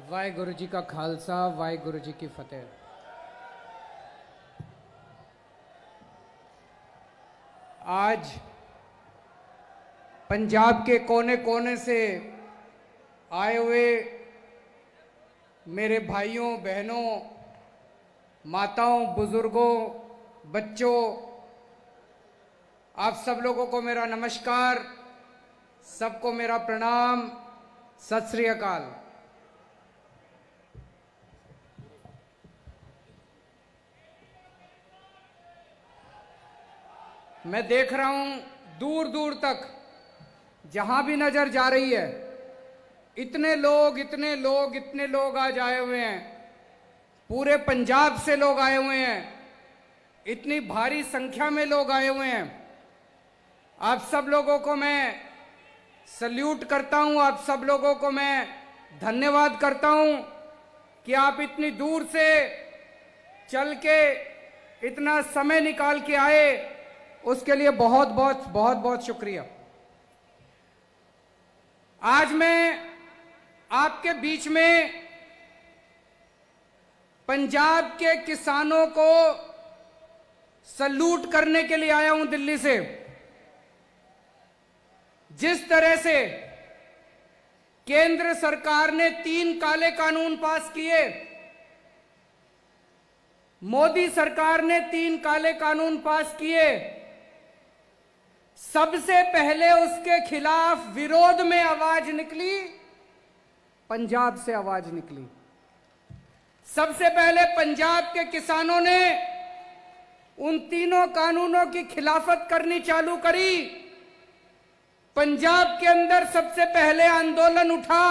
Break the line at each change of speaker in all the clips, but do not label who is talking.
वाहेगुरु जी का खालसा, वाहेगुरु जी की फतेह। आज पंजाब के कोने कोने से आए हुए मेरे भाइयों बहनों, माताओं, बुजुर्गों, बच्चों, आप सब लोगों को मेरा नमस्कार, सबको मेरा प्रणाम, सत श्री अकाल। मैं देख रहा हूं दूर दूर तक जहां भी नजर जा रही है, इतने लोग आज आए हुए हैं। पूरे पंजाब से लोग आए हुए हैं, इतनी भारी संख्या में लोग आए हुए हैं। आप सब लोगों को मैं सल्यूट करता हूं, आप सब लोगों को मैं धन्यवाद करता हूं कि आप इतनी दूर से चल के इतना समय निकाल के आए, उसके लिए बहुत बहुत शुक्रिया। आज मैं आपके बीच में पंजाब के किसानों को सल्यूट करने के लिए आया हूं दिल्ली से। जिस तरह से केंद्र सरकार ने 3 काले कानून पास किए, मोदी सरकार ने 3 काले कानून पास किए, सबसे पहले उसके खिलाफ विरोध में आवाज निकली, पंजाब से आवाज निकली। सबसे पहले पंजाब के किसानों ने उन तीनों कानूनों की खिलाफत करनी चालू करी। पंजाब के अंदर सबसे पहले आंदोलन उठा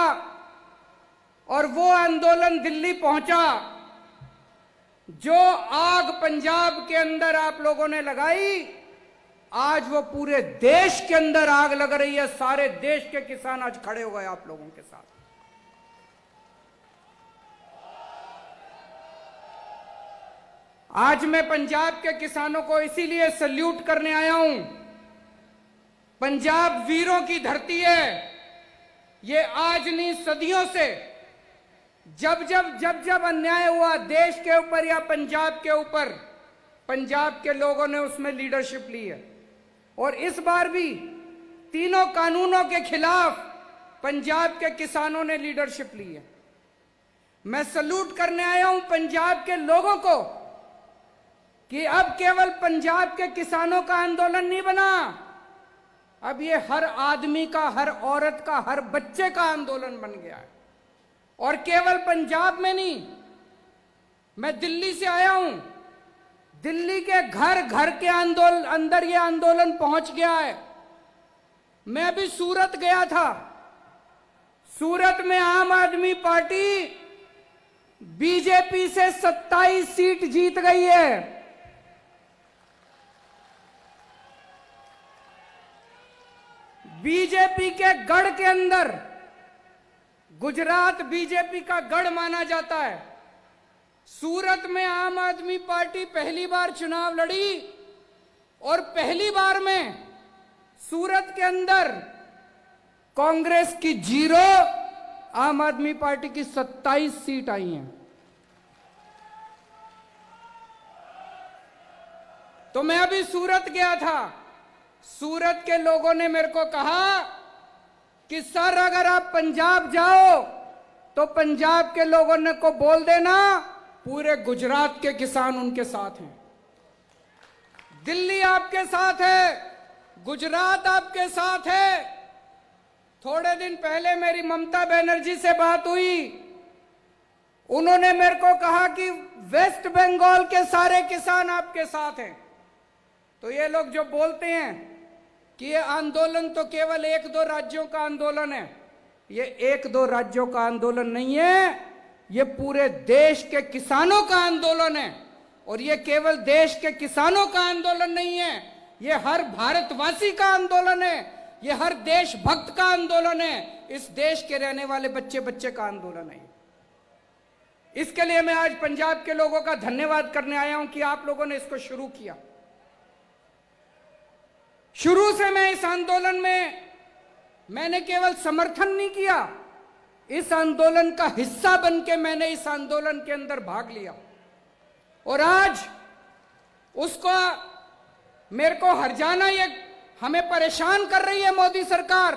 और वो आंदोलन दिल्ली पहुंचा। जो आग पंजाब के अंदर आप लोगों ने लगाई, आज वो पूरे देश के अंदर आग लग रही है। सारे देश के किसान आज खड़े हो गए आप लोगों के साथ। आज मैं पंजाब के किसानों को इसीलिए सल्यूट करने आया हूं। पंजाब वीरों की धरती है। ये आज नहीं, सदियों से जब अन्याय हुआ देश के ऊपर या पंजाब के ऊपर, पंजाब के लोगों ने उसमें लीडरशिप ली है। और इस बार भी तीनों कानूनों के खिलाफ पंजाब के किसानों ने लीडरशिप ली है। मैं सल्यूट करने आया हूं पंजाब के लोगों को कि अब केवल पंजाब के किसानों का आंदोलन नहीं बना, अब ये हर आदमी का, हर औरत का, हर बच्चे का आंदोलन बन गया है। और केवल पंजाब में नहीं, मैं दिल्ली से आया हूं, दिल्ली के घर घर के अंदर ये आंदोलन पहुंच गया है। मैं अभी सूरत गया था। सूरत में आम आदमी पार्टी बीजेपी से 27 सीट जीत गई है। बीजेपी के गढ़ के अंदर, गुजरात बीजेपी का गढ़ माना जाता है, सूरत में आम आदमी पार्टी पहली बार चुनाव लड़ी और पहली बार में सूरत के अंदर कांग्रेस की 0, आम आदमी पार्टी की 27 सीट आई हैं। तो मैं अभी सूरत गया था। सूरत के लोगों ने मेरे को कहा कि सर, अगर आप पंजाब जाओ तो पंजाब के लोगों ने को बोल देना पूरे गुजरात के किसान उनके साथ हैं। दिल्ली आपके साथ है, गुजरात आपके साथ है। थोड़े दिन पहले मेरी ममता बनर्जी से बात हुई। उन्होंने मेरे को कहा कि वेस्ट बंगाल के सारे किसान आपके साथ हैं। तो ये लोग जो बोलते हैं कि ये आंदोलन तो केवल 1-2 राज्यों का आंदोलन है, ये 1-2 राज्यों का आंदोलन नहीं है, ये पूरे देश के किसानों का आंदोलन है। और ये केवल देश के किसानों का आंदोलन नहीं है, ये हर भारतवासी का आंदोलन है, ये हर देशभक्त का आंदोलन है, इस देश के रहने वाले बच्चे बच्चे का आंदोलन है। इसके लिए मैं आज पंजाब के लोगों का धन्यवाद करने आया हूं कि आप लोगों ने इसको शुरू किया। शुरू से मैं इस आंदोलन में मैंने केवल समर्थन नहीं किया, इस आंदोलन का हिस्सा बनके मैंने इस आंदोलन के अंदर भाग लिया और आज उसको मेरे को हर जाना, ये हमें परेशान कर रही है मोदी सरकार,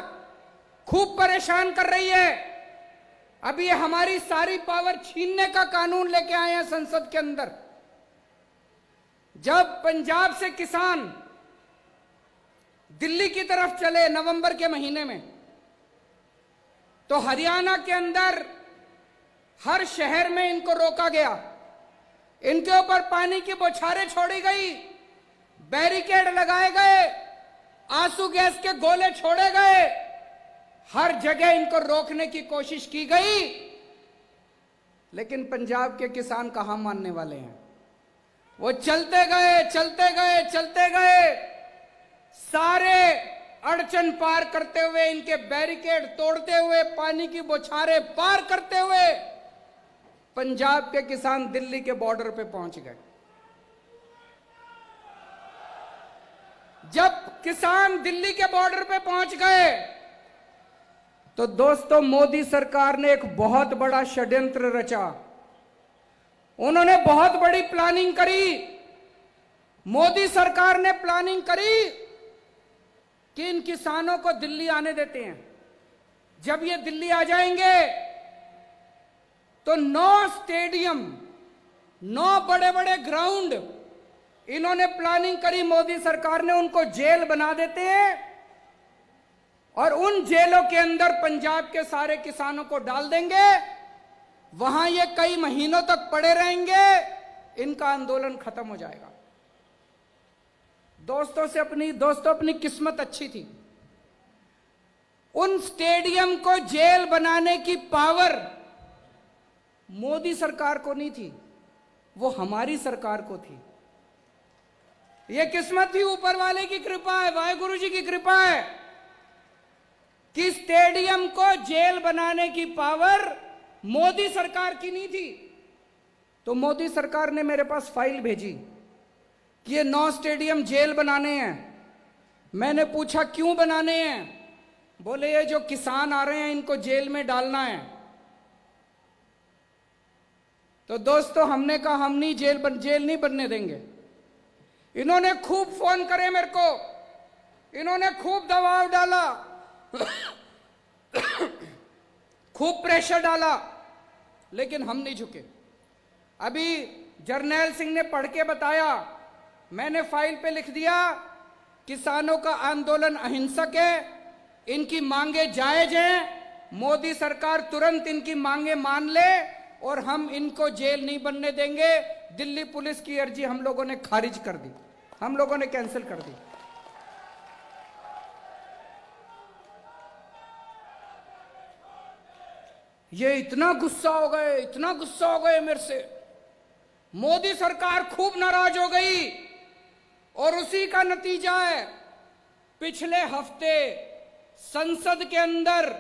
खूब परेशान कर रही है। अभी ये हमारी सारी पावर छीनने का कानून लेके आए हैं संसद के अंदर। जब पंजाब से किसान दिल्ली की तरफ चले नवंबर के महीने में, तो हरियाणा के अंदर हर शहर में इनको रोका गया, इनके ऊपर पानी की बौछारें छोड़ी गई, बैरिकेड लगाए गए, आंसू गैस के गोले छोड़े गए, हर जगह इनको रोकने की कोशिश की गई। लेकिन पंजाब के किसान कहां मानने वाले हैं? वो चलते गए चलते गए चलते गए, सारे अड़चन पार करते हुए, इनके बैरिकेड तोड़ते हुए, पानी की बौछारें पार करते हुए पंजाब के किसान दिल्ली के बॉर्डर पे पहुंच गए। जब किसान दिल्ली के बॉर्डर पे पहुंच गए तो दोस्तों मोदी सरकार ने एक बहुत बड़ा षड्यंत्र रचा। उन्होंने बहुत बड़ी प्लानिंग करी। मोदी सरकार ने प्लानिंग करी कि इन किसानों को दिल्ली आने देते हैं। जब ये दिल्ली आ जाएंगे तो 9 स्टेडियम, 9 बड़े बड़े ग्राउंड इन्होंने प्लानिंग करी, मोदी सरकार ने उनको जेल बना देते हैं और उन जेलों के अंदर पंजाब के सारे किसानों को डाल देंगे। वहां ये कई महीनों तक पड़े रहेंगे, इनका आंदोलन खत्म हो जाएगा। दोस्तों अपनी किस्मत अच्छी थी। उन स्टेडियम को जेल बनाने की पावर मोदी सरकार को नहीं थी, वो हमारी सरकार को थी। ये किस्मत थी, ऊपर वाले की कृपा है, वाहेगुरु जी की कृपा है कि स्टेडियम को जेल बनाने की पावर मोदी सरकार की नहीं थी। तो मोदी सरकार ने मेरे पास फाइल भेजी कि ये 9 स्टेडियम जेल बनाने हैं। मैंने पूछा क्यों बनाने हैं? बोले ये जो किसान आ रहे हैं इनको जेल में डालना है। तो दोस्तों हमने कहा हम नहीं जेल नहीं बनने देंगे। इन्होंने खूब फोन करे मेरे को, इन्होंने खूब दबाव डाला, खूब प्रेशर डाला, लेकिन हम नहीं झुके। अभी जर्नैल सिंह ने पढ़ के बताया, मैंने फाइल पे लिख दिया किसानों का आंदोलन अहिंसक है, इनकी मांगे जायज हैं, मोदी सरकार तुरंत इनकी मांगे मान ले और हम इनको जेल नहीं बनने देंगे। दिल्ली पुलिस की अर्जी हम लोगों ने खारिज कर दी, हम लोगों ने कैंसिल कर दी। ये इतना गुस्सा हो गए, इतना गुस्सा हो गए मेरे से, मोदी सरकार खूब नाराज हो गई और उसी का नतीजा है पिछले हफ्ते संसद के अंदर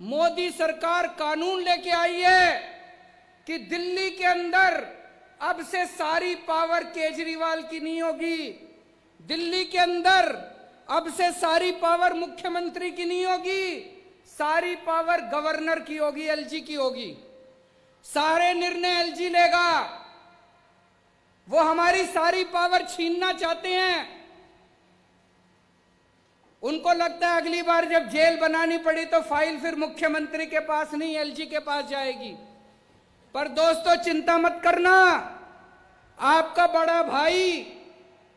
मोदी सरकार कानून लेके आई है कि दिल्ली के अंदर अब से सारी पावर केजरीवाल की नहीं होगी। दिल्ली के अंदर अब से सारी पावर मुख्यमंत्री की नहीं होगी, सारी पावर गवर्नर की होगी, एलजी की होगी। सारे निर्णय एलजी लेगा। वो हमारी सारी पावर छीनना चाहते हैं। उनको लगता है अगली बार जब जेल बनानी पड़ी तो फाइल फिर मुख्यमंत्री के पास नहीं एलजी के पास जाएगी। पर दोस्तों चिंता मत करना, आपका बड़ा भाई,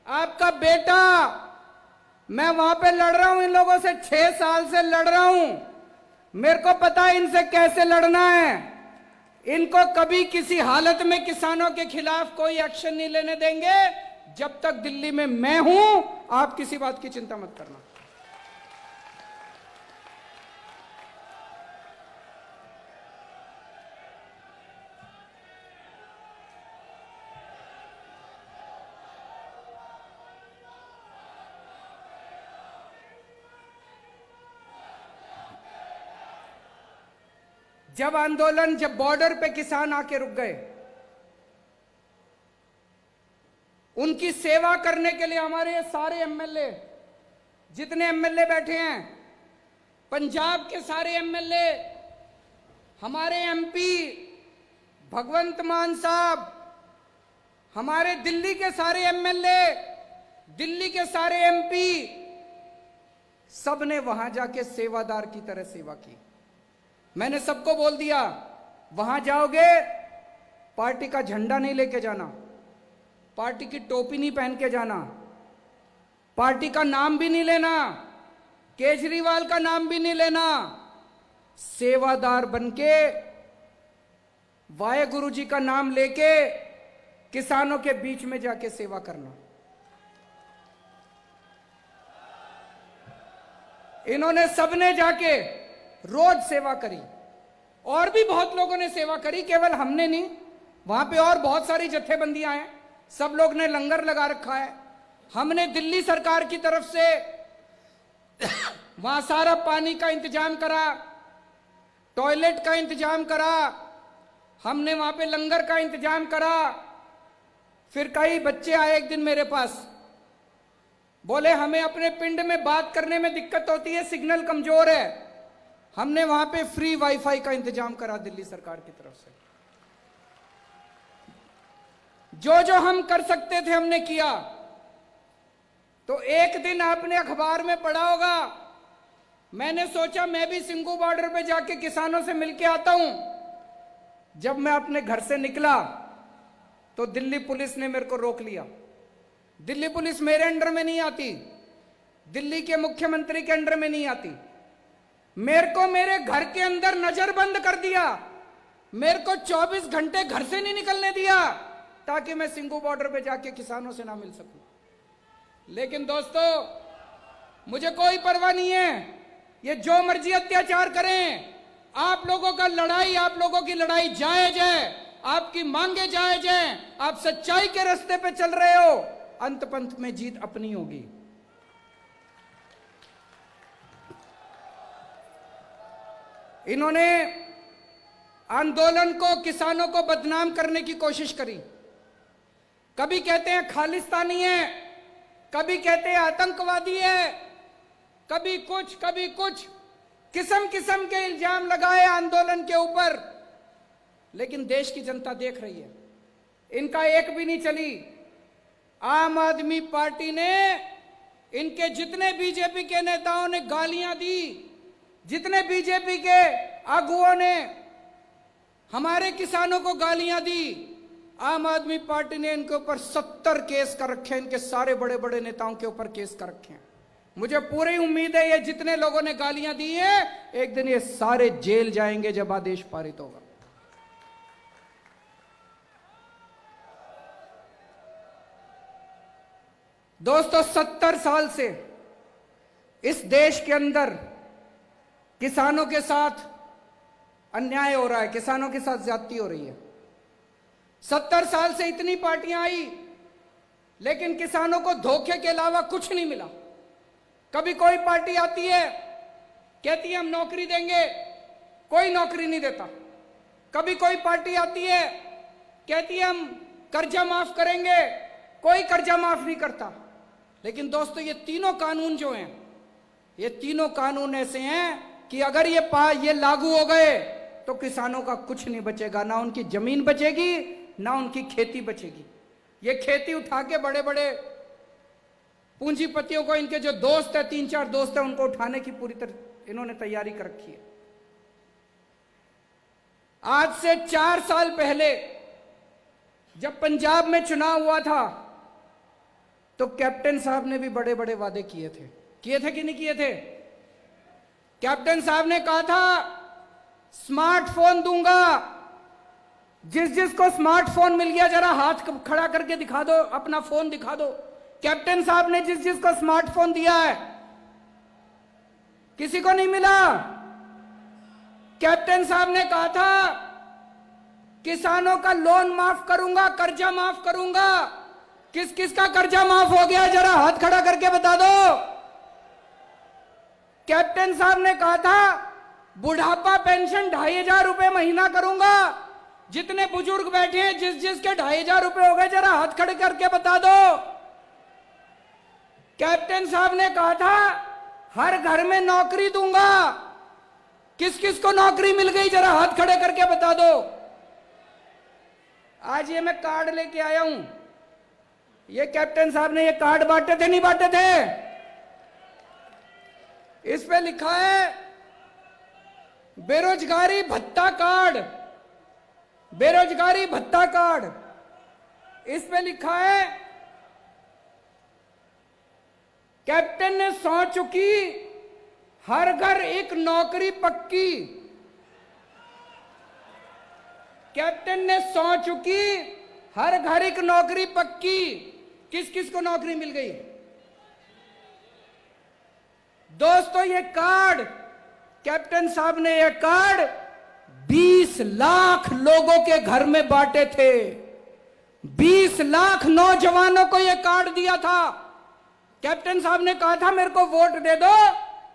आपका बेटा, मैं वहां पे लड़ रहा हूं इन लोगों से, 6 साल से लड़ रहा हूं। मेरे को पता है इनसे कैसे लड़ना है। इनको कभी किसी हालत में किसानों के खिलाफ कोई एक्शन नहीं लेने देंगे। जब तक दिल्ली में मैं हूं, आप किसी बात की चिंता मत करना। जब बॉर्डर पे किसान आके रुक गए, उनकी सेवा करने के लिए हमारे ये सारे एमएलए, जितने एमएलए बैठे हैं, पंजाब के सारे एमएलए, हमारे एमपी भगवंत मान साहब, हमारे दिल्ली के सारे एमएलए, दिल्ली के सारे एमपी, सबने वहां जाके सेवादार की तरह सेवा की। मैंने सबको बोल दिया, वहां जाओगे पार्टी का झंडा नहीं लेके जाना, पार्टी की टोपी नहीं पहन के जाना, पार्टी का नाम भी नहीं लेना, केजरीवाल का नाम भी नहीं लेना। सेवादार बनके वाहेगुरु जी का नाम लेके किसानों के बीच में जाके सेवा करना। इन्होंने सबने जाके रोज सेवा करी, और भी बहुत लोगों ने सेवा करी, केवल हमने नहीं। वहां पे और बहुत सारी जत्थेबंदियां हैं, सब लोग ने लंगर लगा रखा है। हमने दिल्ली सरकार की तरफ से वहां सारा पानी का इंतजाम करा, टॉयलेट का इंतजाम करा, हमने वहां पे लंगर का इंतजाम करा। फिर कई बच्चे आए एक दिन मेरे पास, बोले हमें अपने पिंड में बात करने में दिक्कत होती है, सिग्नल कमजोर है। हमने वहां पे फ्री वाईफाई का इंतजाम करा दिल्ली सरकार की तरफ से। जो जो हम कर सकते थे हमने किया। तो एक दिन आपने अखबार में पढ़ा होगा, मैंने सोचा मैं भी सिंगू बॉर्डर पे जाके किसानों से मिलके आता हूं। जब मैं अपने घर से निकला तो दिल्ली पुलिस ने मेरे को रोक लिया। दिल्ली पुलिस मेरे अंडर में नहीं आती, दिल्ली के मुख्यमंत्री के अंडर में नहीं आती। मेरे को मेरे घर के अंदर नजरबंद कर दिया, मेरे को 24 घंटे घर से नहीं निकलने दिया, ताकि मैं सिंगू बॉर्डर पे जाके किसानों से ना मिल सकूं। लेकिन दोस्तों, मुझे कोई परवाह नहीं है, ये जो मर्जी अत्याचार करें, आप लोगों का लड़ाई, आप लोगों की लड़ाई जायज है, आपकी मांगे जायज हैं, आप सच्चाई के रास्ते पे चल रहे हो, अंत पंत में जीत अपनी होगी। इन्होंने आंदोलन को, किसानों को बदनाम करने की कोशिश करी। कभी कहते हैं खालिस्तानी है, कभी कहते हैं आतंकवादी है, कभी कुछ कभी कुछ, किस्म किस्म के इल्जाम लगाए आंदोलन के ऊपर। लेकिन देश की जनता देख रही है, इनका एक भी नहीं चली। आम आदमी पार्टी ने, इनके जितने बीजेपी के नेताओं ने गालियां दी, जितने बीजेपी के आगुओं ने हमारे किसानों को गालियां दी, आम आदमी पार्टी ने इनके ऊपर 70 केस कर रखे हैं, इनके सारे बड़े बड़े नेताओं के ऊपर केस कर रखे हैं। मुझे पूरी उम्मीद है ये जितने लोगों ने गालियां दी हैं, एक दिन ये सारे जेल जाएंगे जब आदेश पारित होगा। दोस्तों, 70 साल से इस देश के अंदर किसानों के साथ अन्याय हो रहा है, किसानों के साथ ज्यादती हो रही है। 70 साल से इतनी पार्टियां आई, लेकिन किसानों को धोखे के अलावा कुछ नहीं मिला। कभी कोई पार्टी आती है, कहती है हम नौकरी देंगे, कोई नौकरी नहीं देता। कभी कोई पार्टी आती है, कहती है हम कर्जा माफ करेंगे, कोई कर्जा माफ नहीं करता। लेकिन दोस्तों, ये तीनों कानून जो हैं, ये तीनों कानून ऐसे हैं कि अगर ये लागू हो गए तो किसानों का कुछ नहीं बचेगा, ना उनकी जमीन बचेगी, ना उनकी खेती बचेगी। ये खेती उठा के बड़े बड़े पूंजीपतियों को, इनके जो दोस्त है, 3-4 दोस्त है, उनको उठाने की पूरी तरह इन्होंने तैयारी कर रखी है। आज से 4 साल पहले जब पंजाब में चुनाव हुआ था, तो कैप्टन साहब ने भी बड़े बड़े वादे किए थे कि नहीं किए थे? कैप्टन साहब ने कहा था स्मार्टफोन दूंगा, जिस जिसको स्मार्टफोन मिल गया जरा हाथ खड़ा करके दिखा दो, अपना फोन दिखा दो। कैप्टन साहब ने जिस जिसको स्मार्टफोन दिया है, किसी को नहीं मिला। कैप्टन साहब ने कहा था किसानों का लोन माफ करूंगा, कर्जा माफ करूंगा। किस किस का कर्जा माफ हो गया, जरा हाथ खड़ा करके बता दो। कैप्टन साहब ने कहा था बुढ़ापा पेंशन 2500 रुपए महीना करूंगा। जितने बुजुर्ग बैठे हैं, जिस जिसके 2500 रुपए हो गए, जरा हाथ खड़े करके बता दो। कैप्टन साहब ने कहा था हर घर में नौकरी दूंगा। किस किस को नौकरी मिल गई, जरा हाथ खड़े करके बता दो। आज ये मैं कार्ड लेके आया हूं, ये कैप्टन साहब ने ये कार्ड बांटे थे, नहीं बांटे थे? इस पे लिखा है बेरोजगारी भत्ता कार्ड, बेरोजगारी भत्ता कार्ड। इस पे लिखा है कैप्टन ने सौं चुकी, हर घर एक नौकरी पक्की। कैप्टन ने सौं चुकी, हर घर एक नौकरी पक्की। किस किस को नौकरी मिल गई दोस्तों? ये कार्ड कैप्टन साहब ने, ये कार्ड 20 लाख लोगों के घर में बांटे थे। 20 लाख नौजवानों को ये कार्ड दिया था। कैप्टन साहब ने कहा था मेरे को वोट दे दो,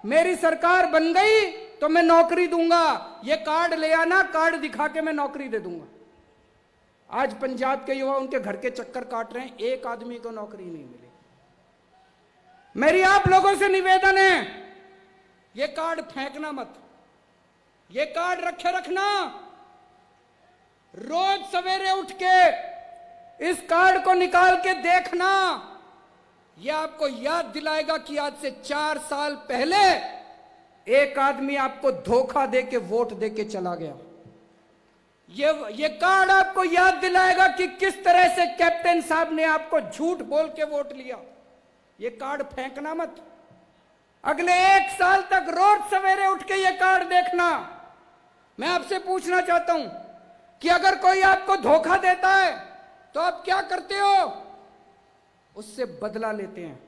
मेरी सरकार बन गई तो मैं नौकरी दूंगा, ये कार्ड ले आना, कार्ड दिखा के मैं नौकरी दे दूंगा। आज पंजाब के युवा उनके घर के चक्कर काट रहे हैं, एक आदमी को नौकरी नहीं मिली। मेरी आप लोगों से निवेदन है, ये कार्ड फेंकना मत, ये कार्ड रखे रखना। रोज सवेरे उठ के इस कार्ड को निकाल के देखना, यह आपको याद दिलाएगा कि आज से 4 साल पहले एक आदमी आपको धोखा देके वोट देके चला गया। ये कार्ड आपको याद दिलाएगा कि किस तरह से कैप्टन साहब ने आपको झूठ बोल के वोट लिया। ये कार्ड फेंकना मत। अगले 1 साल तक रोज सवेरे उठ के ये कार्ड देखना। मैं आपसे पूछना चाहता हूं कि अगर कोई आपको धोखा देता है तो आप क्या करते हो? उससे बदला लेते हैं।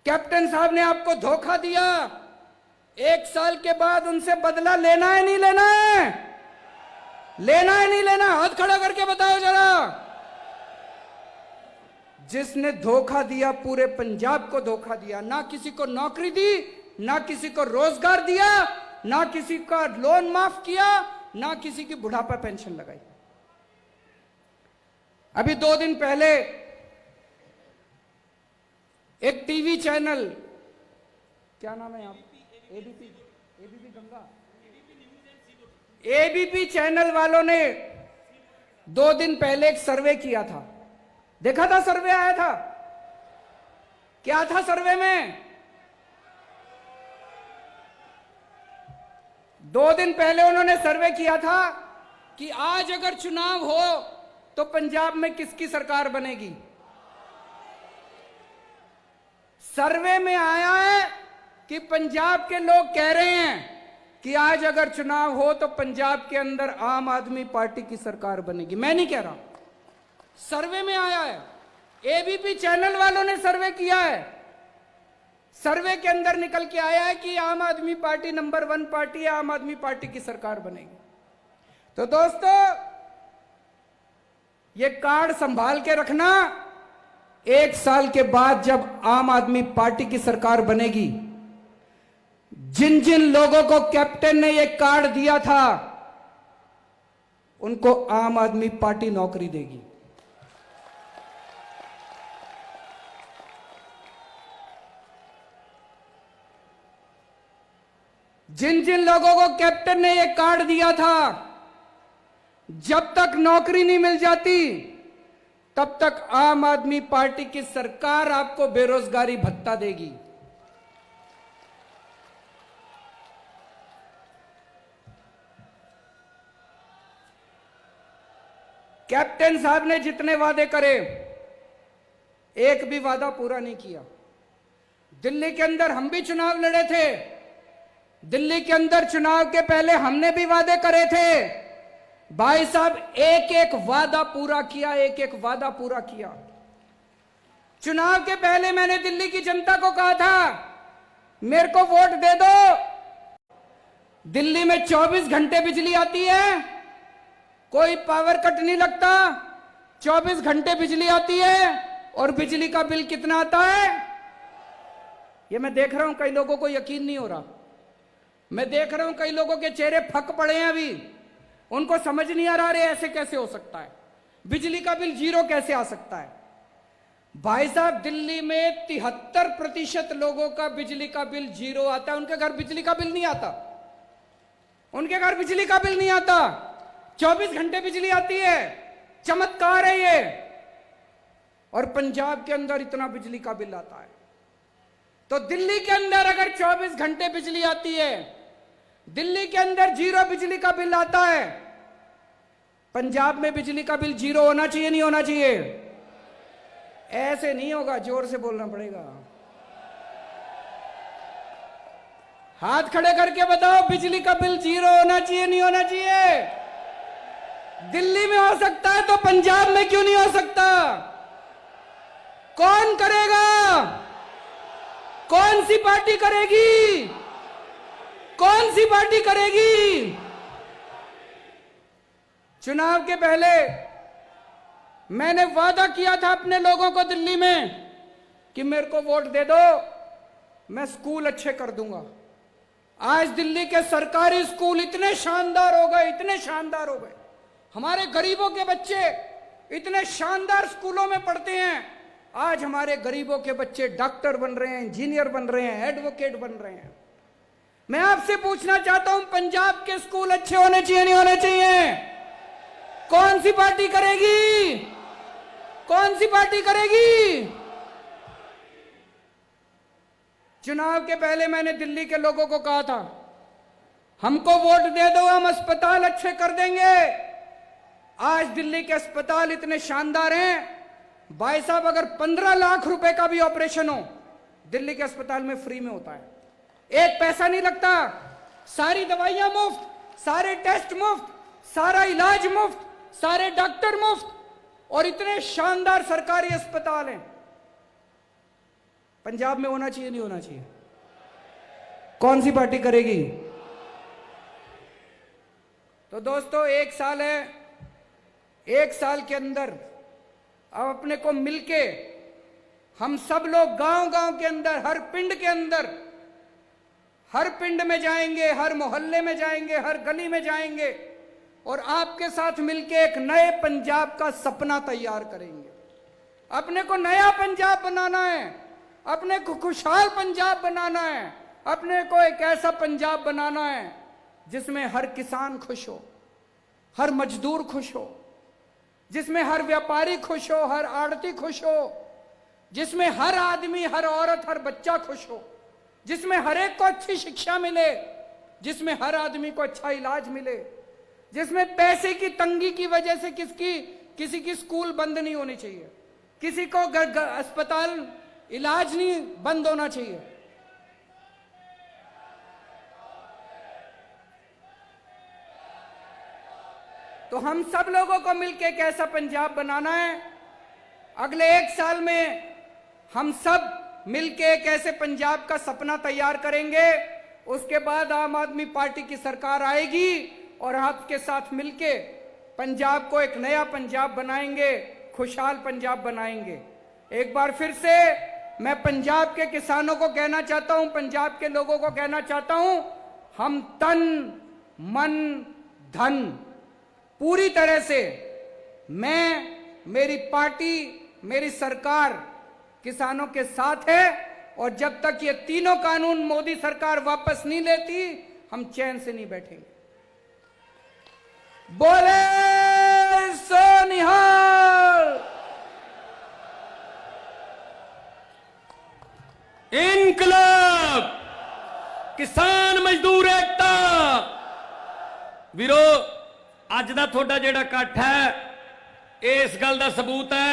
कैप्टन साहब ने आपको धोखा दिया, 1 साल के बाद उनसे बदला लेना है नहीं लेना है? लेना है नहीं लेना? हाथ खड़ा करके बताओ जरा। जिसने धोखा दिया, पूरे पंजाब को धोखा दिया, ना किसी को नौकरी दी, ना किसी को रोजगार दिया, ना किसी का लोन माफ किया, ना किसी की बुढ़ापा पेंशन लगाई। अभी 2 दिन पहले एक टीवी चैनल, क्या नाम है आप, एबीपी गंगा, एबीपी चैनल वालों ने 2 दिन पहले एक सर्वे किया था। देखा था? सर्वे आया था। क्या था सर्वे में? 2 दिन पहले उन्होंने सर्वे किया था कि आज अगर चुनाव हो तो पंजाब में किसकी सरकार बनेगी। सर्वे में आया है कि पंजाब के लोग कह रहे हैं कि आज अगर चुनाव हो तो पंजाब के अंदर आम आदमी पार्टी की सरकार बनेगी। मैं नहीं कह रहा, सर्वे में आया है। एबीपी चैनल वालों ने सर्वे किया है। सर्वे के अंदर निकल के आया है कि आम आदमी पार्टी नंबर 1 पार्टी है, आम आदमी पार्टी की सरकार बनेगी। तो दोस्तों, ये कार्ड संभाल के रखना। 1 साल के बाद जब आम आदमी पार्टी की सरकार बनेगी, जिन जिन लोगों को कैप्टन ने ये कार्ड दिया था उनको आम आदमी पार्टी नौकरी देगी। जिन जिन लोगों को कैप्टन ने ये कार्ड दिया था, जब तक नौकरी नहीं मिल जाती तब तक आम आदमी पार्टी की सरकार आपको बेरोजगारी भत्ता देगी। कैप्टन साहब ने जितने वादे करे, एक भी वादा पूरा नहीं किया। दिल्ली के अंदर हम भी चुनाव लड़े थे, दिल्ली के अंदर चुनाव के पहले हमने भी वादे करे थे। भाई साहब, एक एक वादा पूरा किया, एक एक वादा पूरा किया। चुनाव के पहले मैंने दिल्ली की जनता को कहा था मेरे को वोट दे दो, दिल्ली में 24 घंटे बिजली आती है, कोई पावर कट नहीं लगता, 24 घंटे बिजली आती है। और बिजली का बिल कितना आता है? ये मैं देख रहा हूं कई लोगों को यकीन नहीं हो रहा। मैं देख रहा हूं कई लोगों के चेहरे फक पड़े हैं अभी, उनको समझ नहीं आ रहा, रे ऐसे कैसे हो सकता है, बिजली का बिल 0 कैसे आ सकता है। भाई साहब, दिल्ली में 73% लोगों का बिजली का बिल 0 आता है, उनके घर बिजली का बिल नहीं आता। उनके घर बिजली का बिल नहीं आता, 24 घंटे बिजली आती है। चमत्कार है ये। और पंजाब के अंदर इतना बिजली का बिल आता है। तो दिल्ली के अंदर अगर 24 घंटे बिजली आती है, दिल्ली के अंदर 0 बिजली का बिल आता है, पंजाब में बिजली का बिल 0 होना चाहिए, नहीं होना चाहिए? ऐसे नहीं होगा, जोर से बोलना पड़ेगा। हाथ खड़े करके बताओ, बिजली का बिल 0 होना चाहिए, नहीं होना चाहिए? दिल्ली में हो सकता है तो पंजाब में क्यों नहीं हो सकता? कौन करेगा? कौन सी पार्टी करेगी? कौन सी पार्टी करेगी? चुनाव के पहले मैंने वादा किया था अपने लोगों को दिल्ली में कि मेरे को वोट दे दो, मैं स्कूल अच्छे कर दूंगा। आज दिल्ली के सरकारी स्कूल इतने शानदार हो गए, इतने शानदार हो गए। हमारे गरीबों के बच्चे इतने शानदार स्कूलों में पढ़ते हैं। आज हमारे गरीबों के बच्चे डॉक्टर बन रहे हैं, इंजीनियर बन रहे हैं, एडवोकेट बन रहे हैं। मैं आपसे पूछना चाहता हूं, पंजाब के स्कूल अच्छे होने चाहिए, नहीं होने चाहिए? कौन सी पार्टी करेगी? कौन सी पार्टी करेगी? चुनाव के पहले मैंने दिल्ली के लोगों को कहा था, हमको वोट दे दो, हम अस्पताल अच्छे कर देंगे। आज दिल्ली के अस्पताल इतने शानदार हैं, भाई साहब, अगर 15 लाख रुपए का भी ऑपरेशन हो, दिल्ली के अस्पताल में फ्री में होता है, एक पैसा नहीं लगता। सारी दवाइयां मुफ्त, सारे टेस्ट मुफ्त, सारा इलाज मुफ्त, सारे डॉक्टर मुफ्त, और इतने शानदार सरकारी अस्पताल हैं। पंजाब में होना चाहिए, नहीं होना चाहिए? कौन सी पार्टी करेगी? तो दोस्तों, 1 साल है, 1 साल के अंदर अब अपने को मिलके हम सब लोग गांव-गांव के अंदर, हर पिंड के अंदर, हर पिंड में जाएंगे, हर मोहल्ले में जाएंगे, हर गली में जाएंगे और आपके साथ मिलके एक नए पंजाब का सपना तैयार करेंगे। अपने को नया पंजाब बनाना है, अपने को खुशहाल पंजाब बनाना है, अपने को एक ऐसा पंजाब बनाना है जिसमें हर किसान खुश हो, हर मजदूर खुश हो, जिसमें हर व्यापारी खुश हो, हर आड़ती खुश हो, जिसमें हर आदमी, हर औरत, हर बच्चा खुश हो, जिसमें हर एक को अच्छी शिक्षा मिले, जिसमें हर आदमी को अच्छा इलाज मिले, जिसमें पैसे की तंगी की वजह से किसी की स्कूल बंद नहीं होनी चाहिए, किसी को अस्पताल इलाज नहीं बंद होना चाहिए। तो हम सब लोगों को मिलकर एक ऐसा पंजाब बनाना है। अगले 1 साल में हम सब मिलकर एक ऐसे पंजाब का सपना तैयार करेंगे। उसके बाद आम आदमी पार्टी की सरकार आएगी और आपके साथ मिलके पंजाब को एक नया पंजाब बनाएंगे, खुशहाल पंजाब बनाएंगे। एक बार फिर से मैं पंजाब के किसानों को कहना चाहता हूं, पंजाब के लोगों को कहना चाहता हूं, हम तन मन धन पूरी तरह से, मैं, मेरी पार्टी, मेरी सरकार किसानों के साथ है। और जब तक ये तीनों कानून मोदी सरकार वापस नहीं लेती, हम चैन से नहीं बैठेंगे। बोले सो निहाल।
इनकलाब, किसान मजदूर एकता। वीरो, अज दा थोड़ा जेड़ा इकट्ठ है, इस गल का सबूत है।